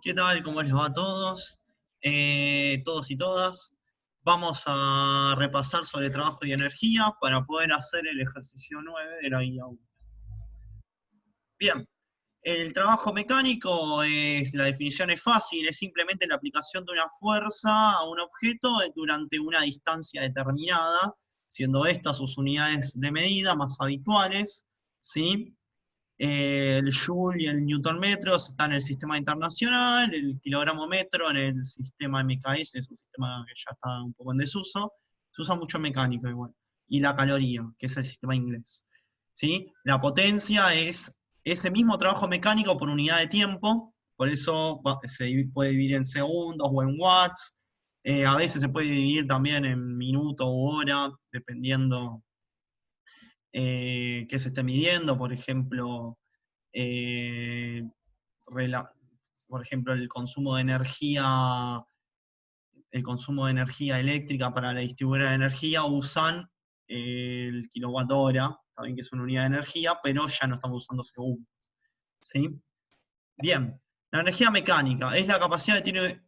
¿Qué tal? ¿Cómo les va a todos? Todos y todas. Vamos a repasar sobre trabajo y energía para poder hacer el ejercicio 9 de la guía 1. Bien, el trabajo mecánico la definición es fácil, es simplemente la aplicación de una fuerza a un objeto durante una distancia determinada, siendo estas sus unidades de medida más habituales, ¿sí? El joule y el newton metro están en el sistema internacional, el kilogramo metro en el sistema MKS, es un sistema que ya está un poco en desuso, se usa mucho en mecánico igual, y la caloría, que es el sistema inglés. ¿Sí? La potencia es ese mismo trabajo mecánico por unidad de tiempo, por eso se puede dividir en segundos o en watts, a veces se puede dividir también en minuto u hora, dependiendo qué se esté midiendo, por ejemplo, eh, por ejemplo, el consumo de energía eléctrica para la distribuidora de energía usan el kilowatt hora, también que es una unidad de energía, pero ya no estamos usando segundos. ¿Sí? Bien, la energía mecánica es la capacidad de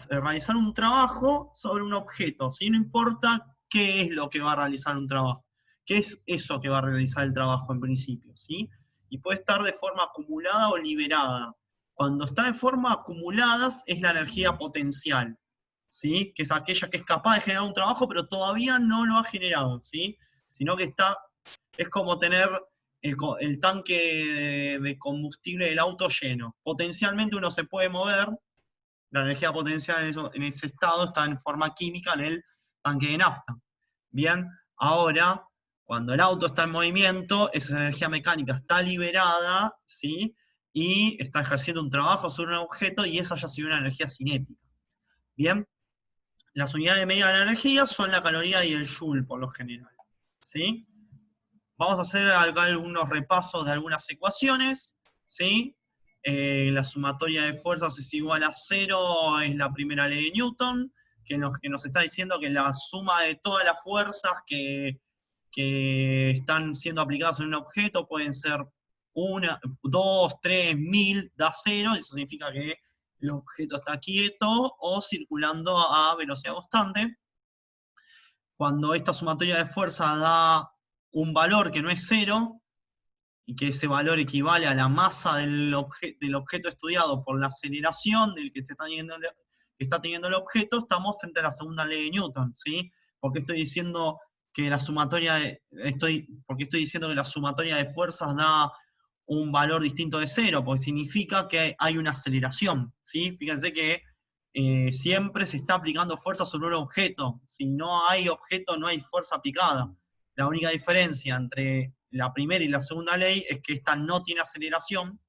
realizar un trabajo sobre un objeto, ¿sí? No importa qué es lo que va a realizar un trabajo, qué es eso que va a realizar el trabajo en principio, ¿sí? Y puede estar de forma acumulada o liberada. Cuando está de forma acumulada es la energía potencial, ¿sí? Que es aquella que es capaz de generar un trabajo, pero todavía no lo ha generado, ¿sí? Sino que es como tener el tanque de combustible del auto lleno. Potencialmente uno se puede mover, la energía potencial en ese estado está en forma química en el tanque de nafta. Bien, ahora, cuando el auto está en movimiento, esa energía mecánica está liberada, ¿sí? Y está ejerciendo un trabajo sobre un objeto y esa ya sería una energía cinética. Bien, las unidades de medida de la energía son la caloría y el joule por lo general, ¿sí? Vamos a hacer algunos repasos de algunas ecuaciones, ¿sí? La sumatoria de fuerzas es igual a 0, es la primera ley de Newton, que nos está diciendo que la suma de todas las fuerzas que están siendo aplicadas en un objeto pueden ser 1, 2, 3, 1000, da 0, y eso significa que el objeto está quieto o circulando a velocidad constante. Cuando esta sumatoria de fuerza da un valor que no es 0, y que ese valor equivale a la masa del objeto estudiado por la aceleración del que está teniendo el objeto, estamos frente a la segunda ley de Newton, ¿sí? Porque estoy diciendo que porque estoy diciendo que la sumatoria de fuerzas da un valor distinto de 0, porque significa que hay una aceleración, ¿sí? Fíjense que siempre se está aplicando fuerza sobre un objeto. Si no hay objeto, no hay fuerza aplicada. La única diferencia entre la primera y la segunda ley es que esta no tiene aceleración,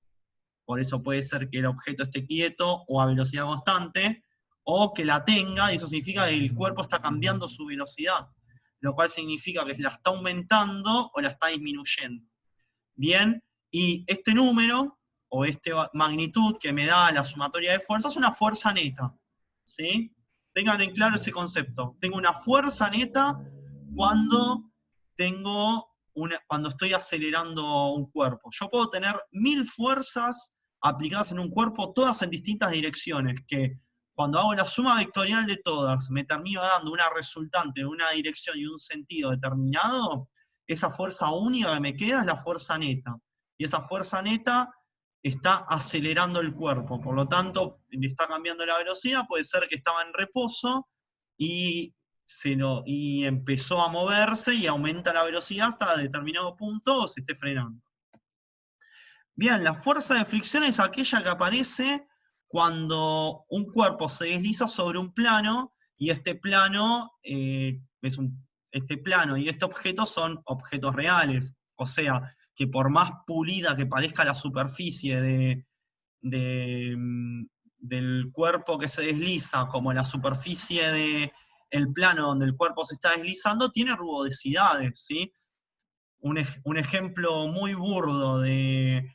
por eso puede ser que el objeto esté quieto o a velocidad constante, o que la tenga, y eso significa que el cuerpo está cambiando su velocidad, lo cual significa que la está aumentando o la está disminuyendo. Bien, y este número, o esta magnitud que me da la sumatoria de fuerzas, es una fuerza neta, ¿sí? Tengan en claro ese concepto. Tengo una fuerza neta cuando cuando estoy acelerando un cuerpo. Yo puedo tener 1000 fuerzas aplicadas en un cuerpo, todas en distintas direcciones, que cuando hago la suma vectorial de todas, me termino dando una resultante en una dirección y un sentido determinado. Esa fuerza única que me queda es la fuerza neta. Y esa fuerza neta está acelerando el cuerpo, por lo tanto, le está cambiando la velocidad, puede ser que estaba en reposo y empezó a moverse y aumenta la velocidad hasta determinado punto o se esté frenando. Bien, la fuerza de fricción es aquella que aparece cuando un cuerpo se desliza sobre un plano y este plano este plano y este objeto son objetos reales. O sea, que por más pulida que parezca la superficie del cuerpo que se desliza, como la superficie del plano donde el cuerpo se está deslizando, tiene rugosidades, ¿sí? Un ejemplo muy burdo de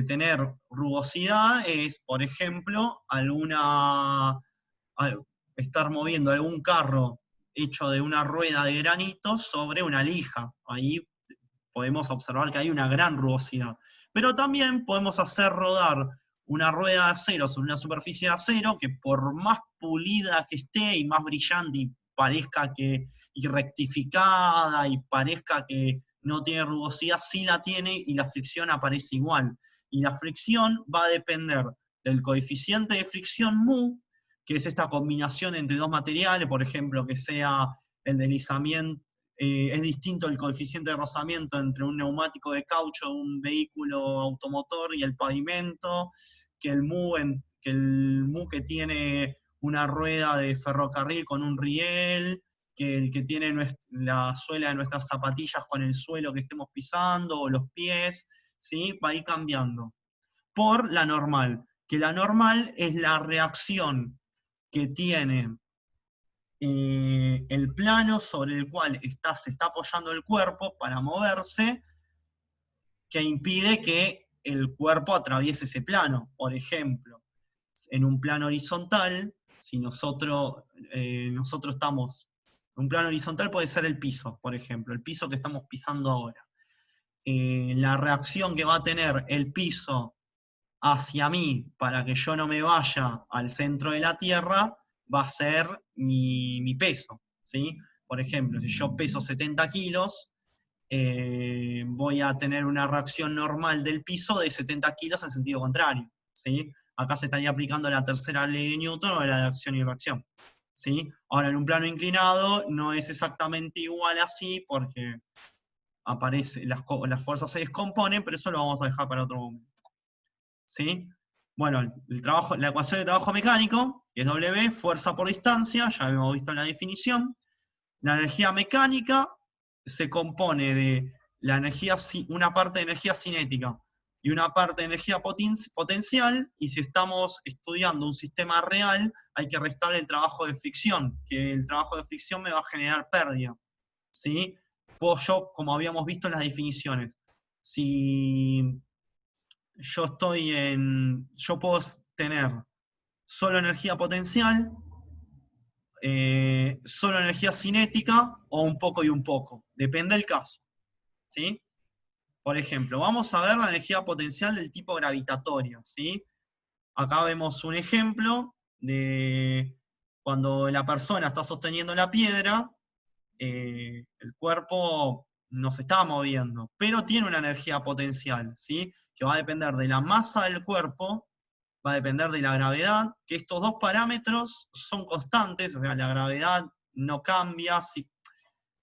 tener rugosidad es, por ejemplo, estar moviendo algún carro hecho de una rueda de granito sobre una lija. Ahí podemos observar que hay una gran rugosidad. Pero también podemos hacer rodar una rueda de acero sobre una superficie de acero que por más pulida que esté y más brillante y parezca que y rectificada y parezca que no tiene rugosidad, sí la tiene y la fricción aparece igual. Y la fricción va a depender del coeficiente de fricción mu, que es esta combinación entre dos materiales, por ejemplo, que sea el deslizamiento, es distinto el coeficiente de rozamiento entre un neumático de caucho, un vehículo automotor y el pavimento, que el mu que tiene una rueda de ferrocarril con un riel, que el que tiene la suela de nuestras zapatillas con el suelo que estemos pisando, o los pies, ¿sí? Va a ir cambiando. Por la normal, que la normal es la reacción que tiene el plano sobre el cual se está apoyando el cuerpo para moverse, que impide que el cuerpo atraviese ese plano. Por ejemplo, en un plano horizontal, si nosotros estamos, un plano horizontal puede ser el piso, por ejemplo, el piso que estamos pisando ahora. La reacción que va a tener el piso hacia mí para que yo no me vaya al centro de la Tierra va a ser mi peso, ¿sí? Por ejemplo, si yo peso 70 kilos, voy a tener una reacción normal del piso de 70 kilos en sentido contrario, ¿sí? Acá se estaría aplicando la tercera ley de Newton o la de acción y reacción, ¿sí? Ahora, en un plano inclinado no es exactamente igual así porque las fuerzas se descomponen, pero eso lo vamos a dejar para otro momento, ¿sí? Bueno, la ecuación de trabajo mecánico, que es W, fuerza por distancia, ya habíamos visto en la definición. La energía mecánica se compone de una parte de energía cinética y una parte de energía potencial, y si estamos estudiando un sistema real, hay que restar el trabajo de fricción, que el trabajo de fricción me va a generar pérdida, ¿sí? Yo, como habíamos visto en las definiciones, si yo puedo tener solo energía potencial, solo energía cinética o un poco y un poco. Depende del caso, ¿sí? Por ejemplo, vamos a ver la energía potencial del tipo gravitatoria, ¿sí? Acá vemos un ejemplo de cuando la persona está sosteniendo la piedra, el cuerpo no se está moviendo, pero tiene una energía potencial, ¿sí? Que va a depender de la masa del cuerpo, va a depender de la gravedad, que estos dos parámetros son constantes, o sea, la gravedad no cambia,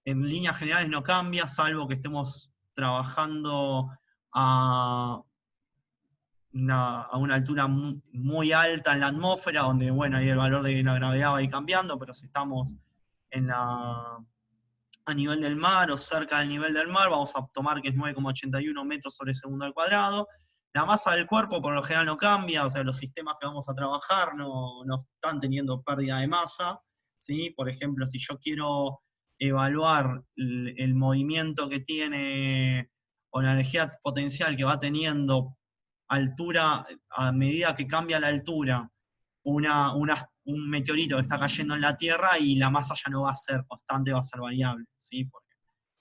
en líneas generales no cambia, salvo que estemos trabajando a una altura muy alta en la atmósfera, donde, bueno, ahí el valor de la gravedad va a ir cambiando, pero si estamos a nivel del mar o cerca del nivel del mar, vamos a tomar que es 9,81 metros sobre segundo al cuadrado. La masa del cuerpo por lo general no cambia, o sea, los sistemas que vamos a trabajar no están teniendo pérdida de masa, ¿sí? Por ejemplo, si yo quiero evaluar el movimiento que tiene o la energía potencial que va teniendo altura, a medida que cambia la altura, un meteorito que está cayendo en la Tierra, y la masa ya no va a ser constante, va a ser variable, ¿sí? Porque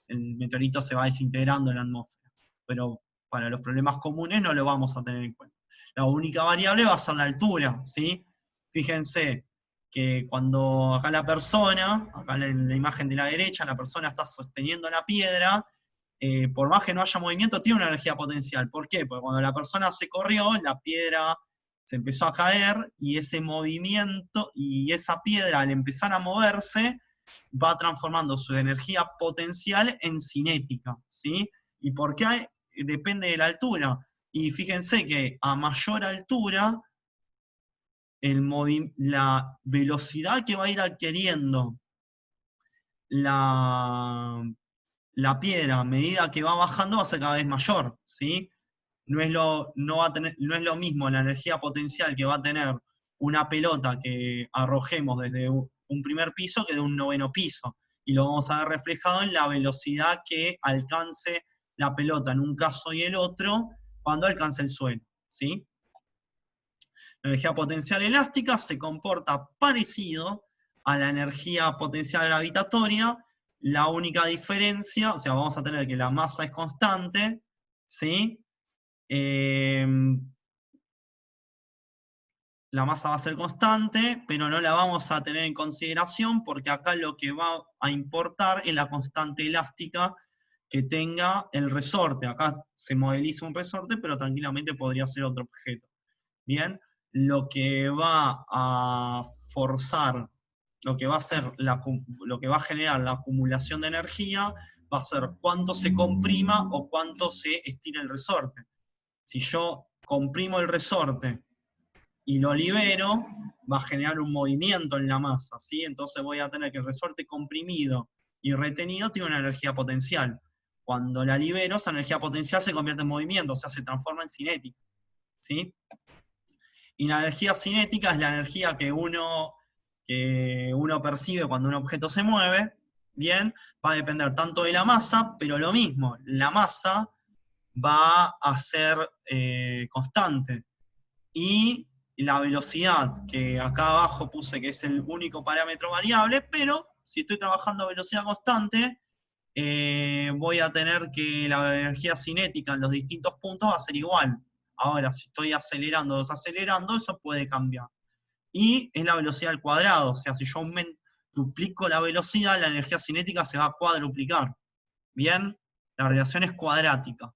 el meteorito se va desintegrando en la atmósfera. Pero para los problemas comunes no lo vamos a tener en cuenta. La única variable va a ser la altura, ¿sí? Fíjense que cuando acá acá en la imagen de la derecha, la persona está sosteniendo la piedra, por más que no haya movimiento, tiene una energía potencial. ¿Por qué? Porque cuando la persona se corrió, la piedra se empezó a caer, y ese movimiento y esa piedra, al empezar a moverse, va transformando su energía potencial en cinética, ¿sí? ¿Y por qué? Depende de la altura. Y fíjense que a mayor altura, la velocidad que va a ir adquiriendo la piedra a medida que va bajando va a ser cada vez mayor, ¿sí? No es lo mismo la energía potencial que va a tener una pelota que arrojemos desde un primer piso que de un noveno piso. Y lo vamos a ver reflejado en la velocidad que alcance la pelota en un caso y el otro cuando alcance el suelo, ¿sí? La energía potencial elástica se comporta parecido a la energía potencial gravitatoria. La única diferencia, o sea, vamos a tener que la masa es constante, ¿sí? la masa va a ser constante, pero no la vamos a tener en consideración porque acá lo que va a importar es la constante elástica que tenga el resorte. Acá se modeliza un resorte, pero tranquilamente podría ser otro objeto. Bien, lo que va a forzar, lo que va a hacer lo que va a generar la acumulación de energía, va a ser cuánto se comprima o cuánto se estira el resorte. Si yo comprimo el resorte y lo libero, va a generar un movimiento en la masa, ¿sí? Entonces voy a tener que el resorte comprimido y retenido tiene una energía potencial. Cuando la libero, esa energía potencial se convierte en movimiento, o sea, se transforma en cinética, ¿sí? Y la energía cinética es la energía que uno percibe cuando un objeto se mueve, ¿bien? Va a depender tanto de la masa, pero lo mismo, la masa va a ser constante. Y la velocidad, que acá abajo puse que es el único parámetro variable, pero si estoy trabajando a velocidad constante, voy a tener que la energía cinética en los distintos puntos va a ser igual. Ahora, si estoy acelerando o desacelerando, eso puede cambiar. Y es la velocidad al cuadrado, o sea, si yo duplico la velocidad, la energía cinética se va a cuadruplicar. Bien, la relación es cuadrática.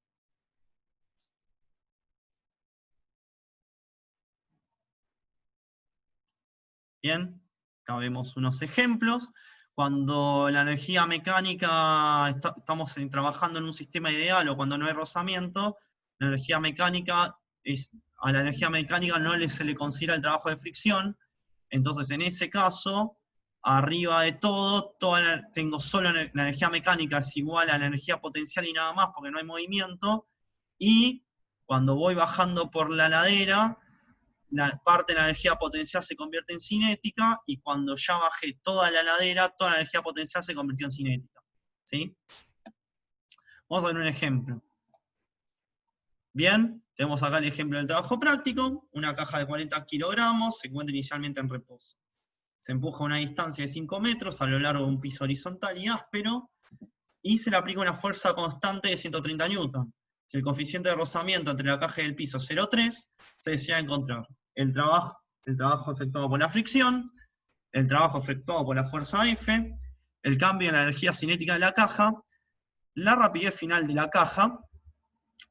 Bien, acá vemos unos ejemplos. Cuando la energía mecánica, estamos trabajando en un sistema ideal o cuando no hay rozamiento, la energía mecánica a la energía mecánica no se le considera el trabajo de fricción. Entonces, en ese caso, arriba de todo, tengo solo la energía mecánica es igual a la energía potencial y nada más, porque no hay movimiento. Y cuando voy bajando por la ladera, parte de la energía potencial se convierte en cinética, y cuando ya bajé toda la ladera, toda la energía potencial se convirtió en cinética. ¿Sí? Vamos a ver un ejemplo. Bien, tenemos acá el ejemplo del trabajo práctico. Una caja de 40 kilogramos se encuentra inicialmente en reposo. Se empuja a una distancia de 5 metros a lo largo de un piso horizontal y áspero, y se le aplica una fuerza constante de 130 newton. Si el coeficiente de rozamiento entre la caja y el piso es 0,3, se desea encontrar el trabajo efectuado por la fricción, el trabajo efectuado por la fuerza F, el cambio en la energía cinética de la caja, la rapidez final de la caja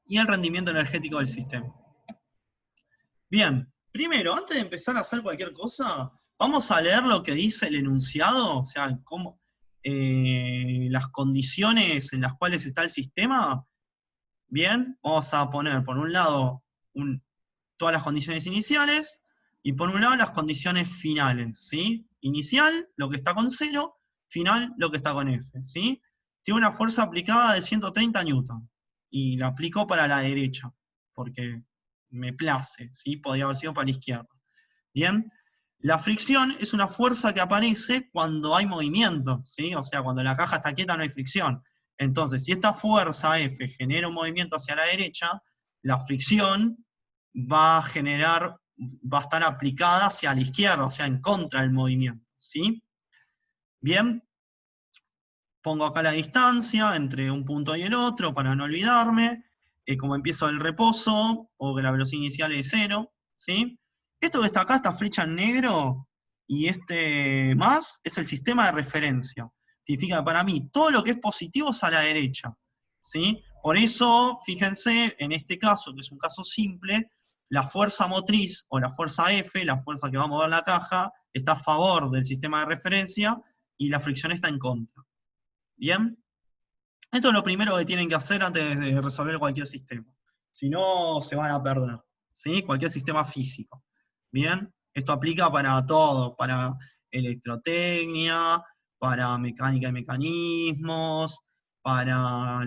y el rendimiento energético del sistema. Bien, primero, antes de empezar a hacer cualquier cosa, vamos a leer lo que dice el enunciado, o sea, las condiciones en las cuales está el sistema. Bien, vamos a poner por un lado todas las condiciones iniciales y por un lado las condiciones finales, ¿sí? Inicial, lo que está con 0, final, lo que está con F, ¿sí? Tiene una fuerza aplicada de 130 newton y la aplico para la derecha, porque me place, ¿sí? Podría haber sido para la izquierda. Bien, la fricción es una fuerza que aparece cuando hay movimiento, ¿sí? O sea, cuando la caja está quieta no hay fricción. Entonces, si esta fuerza F genera un movimiento hacia la derecha, la fricción va a estar aplicada hacia la izquierda, o sea, en contra del movimiento, ¿sí? Bien, pongo acá la distancia entre un punto y el otro para no olvidarme, como empiezo el reposo, o que la velocidad inicial es 0, ¿sí? Esto que está acá, esta flecha en negro, y este más, es el sistema de referencia. Significa que para mí todo lo que es positivo es a la derecha, ¿sí? Por eso, fíjense, en este caso, que es un caso simple, la fuerza motriz, o la fuerza F, la fuerza que va a mover la caja, está a favor del sistema de referencia, y la fricción está en contra. ¿Bien? Esto es lo primero que tienen que hacer antes de resolver cualquier sistema. Si no, se van a perder, ¿sí? Cualquier sistema físico. ¿Bien? Esto aplica para todo, para electrotecnia, para mecánica y mecanismos, para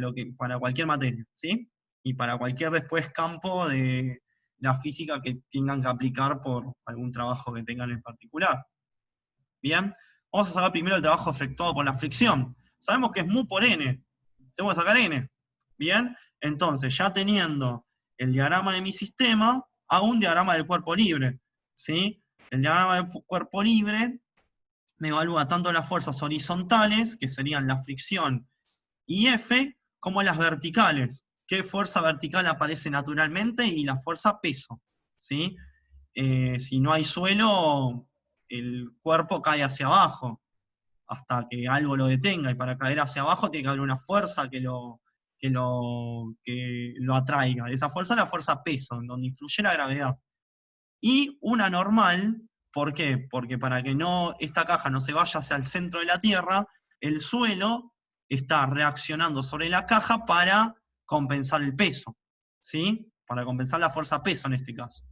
cualquier materia, ¿sí? Y para cualquier después campo de la física que tengan que aplicar por algún trabajo que tengan en particular. ¿Bien? Vamos a sacar primero el trabajo efectuado por la fricción. Sabemos que es mu por n. Tengo que sacar n. ¿Bien? Entonces, ya teniendo el diagrama de mi sistema, hago un diagrama del cuerpo libre. ¿Sí? El diagrama del cuerpo libre me evalúa tanto las fuerzas horizontales, que serían la fricción y F, como las verticales. ¿Qué fuerza vertical aparece naturalmente? Y la fuerza peso. ¿Sí? si no hay suelo, el cuerpo cae hacia abajo, hasta que algo lo detenga, y para caer hacia abajo tiene que haber una fuerza que lo atraiga. Esa fuerza es la fuerza peso, en donde influye la gravedad. Y una normal, ¿por qué? Porque para que esta caja no se vaya hacia el centro de la Tierra, el suelo está reaccionando sobre la caja para compensar el peso, ¿sí? Para compensar la fuerza peso en este caso.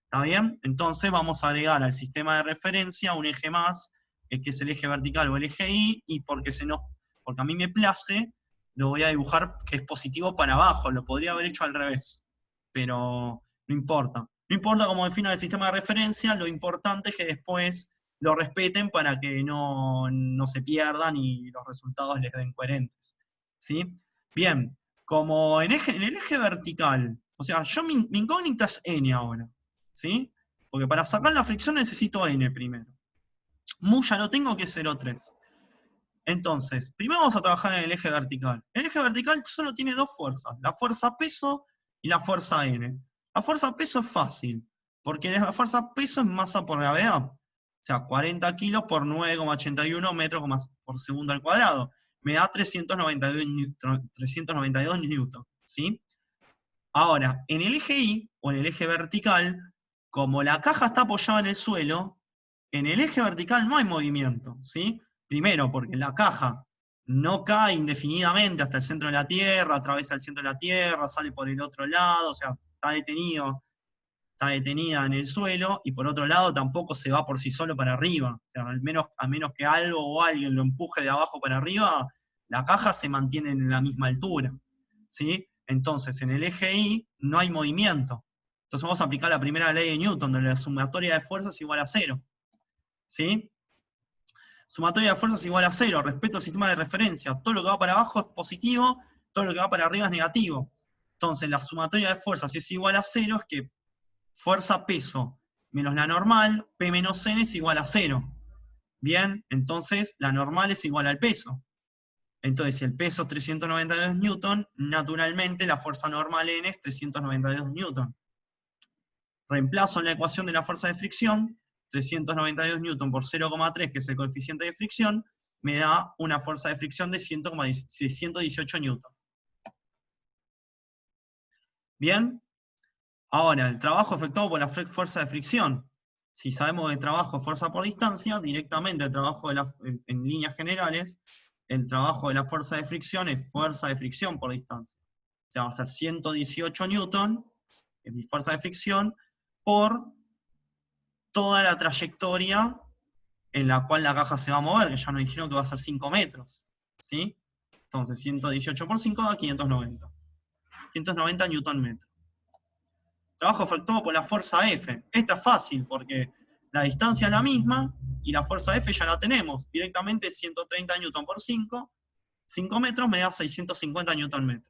¿Está bien? Entonces vamos a agregar al sistema de referencia un eje más, que es el eje vertical o el eje Y, y porque a mí me place, lo voy a dibujar que es positivo para abajo, lo podría haber hecho al revés, pero no importa. No importa cómo defina el sistema de referencia, lo importante es que después lo respeten para que no se pierdan y los resultados les den coherentes. ¿Sí? Bien, como en el eje vertical, o sea, mi incógnita es n ahora, ¿sí? Porque para sacar la fricción necesito n primero. Mu ya lo tengo, que es 0,3. Entonces, primero vamos a trabajar en el eje vertical. El eje vertical solo tiene dos fuerzas, la fuerza peso y la fuerza n. La fuerza peso es fácil, porque la fuerza peso es masa por gravedad. O sea, 40 kilos por 9,81 metros por segundo al cuadrado. Me da 392 newton, ¿sí? Ahora, en el eje Y, o en el eje vertical, como la caja está apoyada en el suelo, en el eje vertical no hay movimiento, ¿sí? Primero, porque la caja no cae indefinidamente hasta el centro de la Tierra, atraviesa el centro de la Tierra, sale por el otro lado, o sea, está detenida en el suelo, y por otro lado tampoco se va por sí solo para arriba. O sea, a menos que algo o alguien lo empuje de abajo para arriba, la caja se mantiene en la misma altura, ¿sí? Entonces, en el eje Y no hay movimiento. Entonces vamos a aplicar la primera ley de Newton, donde la sumatoria de fuerzas es igual a 0. ¿Sí? Sumatoria de fuerzas es igual a 0, respecto al sistema de referencia. Todo lo que va para abajo es positivo, todo lo que va para arriba es negativo. Entonces la sumatoria de fuerzas, si es igual a 0, es que fuerza peso menos la normal, P menos N es igual a 0. Bien, entonces la normal es igual al peso. Entonces, si el peso es 392 newton, naturalmente la fuerza normal N es 392 newton. Reemplazo en la ecuación de la fuerza de fricción, 392 newton por 0,3, que es el coeficiente de fricción, me da una fuerza de fricción de 118 newton. Bien, ahora, el trabajo efectuado por la fuerza de fricción. Si sabemos de trabajo fuerza por distancia, directamente el trabajo en líneas generales, el trabajo de la fuerza de fricción es fuerza de fricción por distancia. O sea, va a ser 118 newton, es mi fuerza de fricción, por toda la trayectoria en la cual la caja se va a mover, que ya nos dijeron que va a ser 5 metros. ¿Sí? Entonces, 118 por 5 da 590. 590 newton metro. Trabajo efectuado por la fuerza F. Esta es fácil, porque la distancia es la misma, y la fuerza F ya la tenemos. Directamente 130 newton por 5. 5 metros me da 650 newton metro.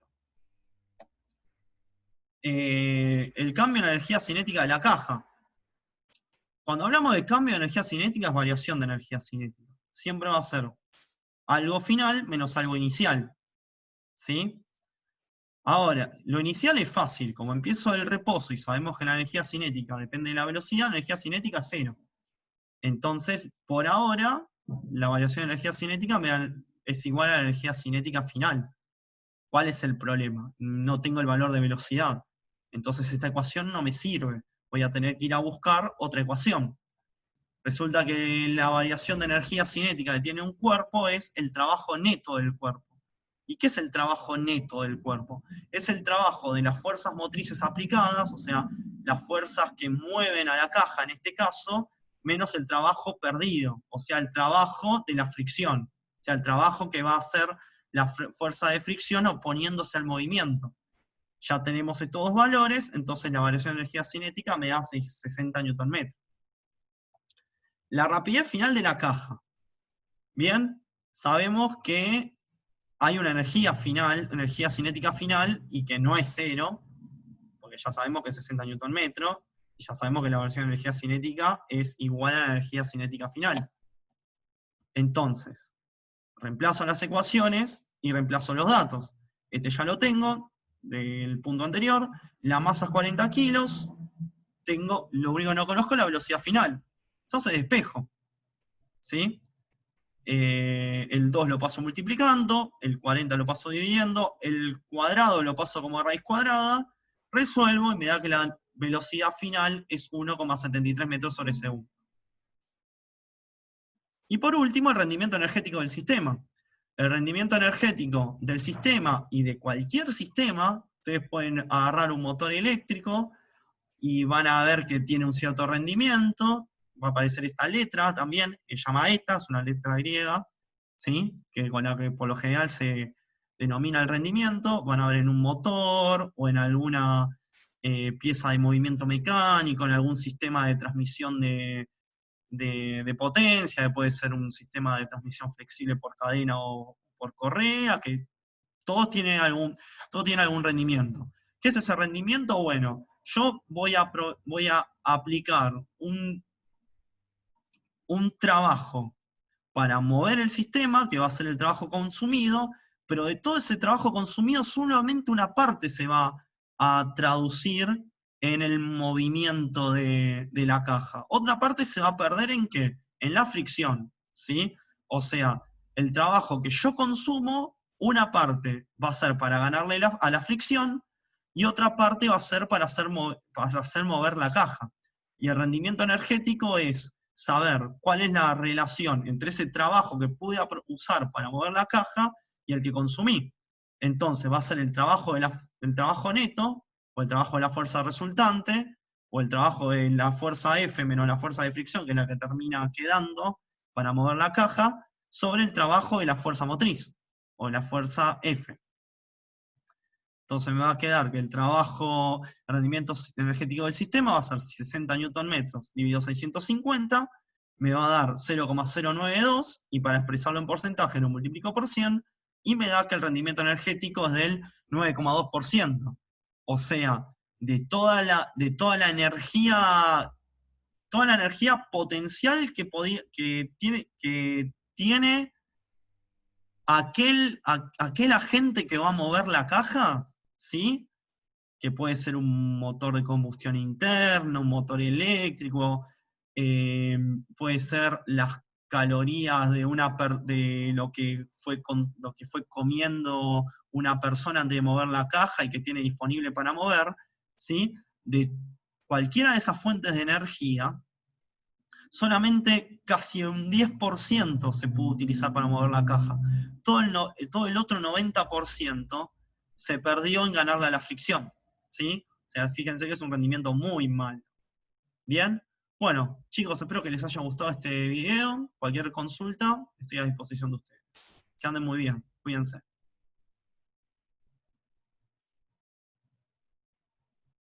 El cambio en la energía cinética de la caja. Cuando hablamos de cambio de energía cinética, es variación de energía cinética. Siempre va a ser algo final menos algo inicial. ¿Sí? Ahora, lo inicial es fácil. Como empiezo el reposo y sabemos que la energía cinética depende de la velocidad, la energía cinética es 0. Entonces, por ahora, la variación de energía cinética es igual a la energía cinética final. ¿Cuál es el problema? No tengo el valor de velocidad. Entonces esta ecuación no me sirve. Voy a tener que ir a buscar otra ecuación. Resulta que la variación de energía cinética que tiene un cuerpo es el trabajo neto del cuerpo. ¿Y qué es el trabajo neto del cuerpo? Es el trabajo de las fuerzas motrices aplicadas, o sea, las fuerzas que mueven a la caja en este caso, menos el trabajo perdido, o sea, el trabajo de la fricción, o sea, el trabajo que va a hacer la fuerza de fricción oponiéndose al movimiento. Ya tenemos estos dos valores, entonces la variación de energía cinética me da 60 Nm. La rapidez final de la caja. Bien, sabemos que hay una energía final, energía cinética final, y que no es 0, porque ya sabemos que es 60 Nm, y ya sabemos que la variación de energía cinética es igual a la energía cinética final. Entonces, reemplazo las ecuaciones y reemplazo los datos. Este ya lo tengo, del punto anterior. La masa es 40 kilos, lo único que no conozco es la velocidad final. Entonces despejo, ¿sí? El 2 lo paso multiplicando, el 40 lo paso dividiendo, el cuadrado lo paso como raíz cuadrada, resuelvo y me da que la velocidad final es 1,73 metros sobre segundo. Y por último, el rendimiento energético del sistema. El rendimiento energético del sistema y de cualquier sistema, ustedes pueden agarrar un motor eléctrico y van a ver que tiene un cierto rendimiento, va a aparecer esta letra también, que se llama ETA, es una letra griega, ¿sí? Con la que por lo general se denomina el rendimiento, van a ver en un motor o en alguna pieza de movimiento mecánico, en algún sistema de transmisión de potencia, que puede ser un sistema de transmisión flexible por cadena o por correa, que todos tienen algún rendimiento. ¿Qué es ese rendimiento? Bueno, yo voy a aplicar un trabajo para mover el sistema, que va a ser el trabajo consumido, pero de todo ese trabajo consumido solamente una parte se va a traducir en el movimiento de la caja. Otra parte se va a perder ¿en qué? En la fricción, ¿sí? O sea, el trabajo que yo consumo, una parte va a ser para ganarle a la fricción y otra parte va a ser para hacer mover la caja. Y el rendimiento energético es saber cuál es la relación entre ese trabajo que pude usar para mover la caja y el que consumí. Entonces va a ser el trabajo neto, o el trabajo de la fuerza resultante, o el trabajo de la fuerza F menos la fuerza de fricción, que es la que termina quedando para mover la caja, sobre el trabajo de la fuerza motriz, o la fuerza F. Entonces me va a quedar que el rendimiento energético del sistema va a ser 60 Nm dividido 650, me va a dar 0,092, y para expresarlo en porcentaje lo multiplico por 100, y me da que el rendimiento energético es del 9,2%. O sea, de toda la energía potencial que tiene aquel agente que va a mover la caja, ¿sí? Que puede ser un motor de combustión interna, un motor eléctrico, puede ser las calorías de lo que fue comiendo una persona antes de mover la caja y que tiene disponible para mover, ¿sí? De cualquiera de esas fuentes de energía, solamente casi un 10% se puede utilizar para mover la caja. Todo el otro 90% se perdió en ganarle a la fricción, ¿sí? O sea, fíjense que es un rendimiento muy mal. ¿Bien? Bueno, chicos, espero que les haya gustado este video. Cualquier consulta, estoy a disposición de ustedes. Que anden muy bien. Cuídense.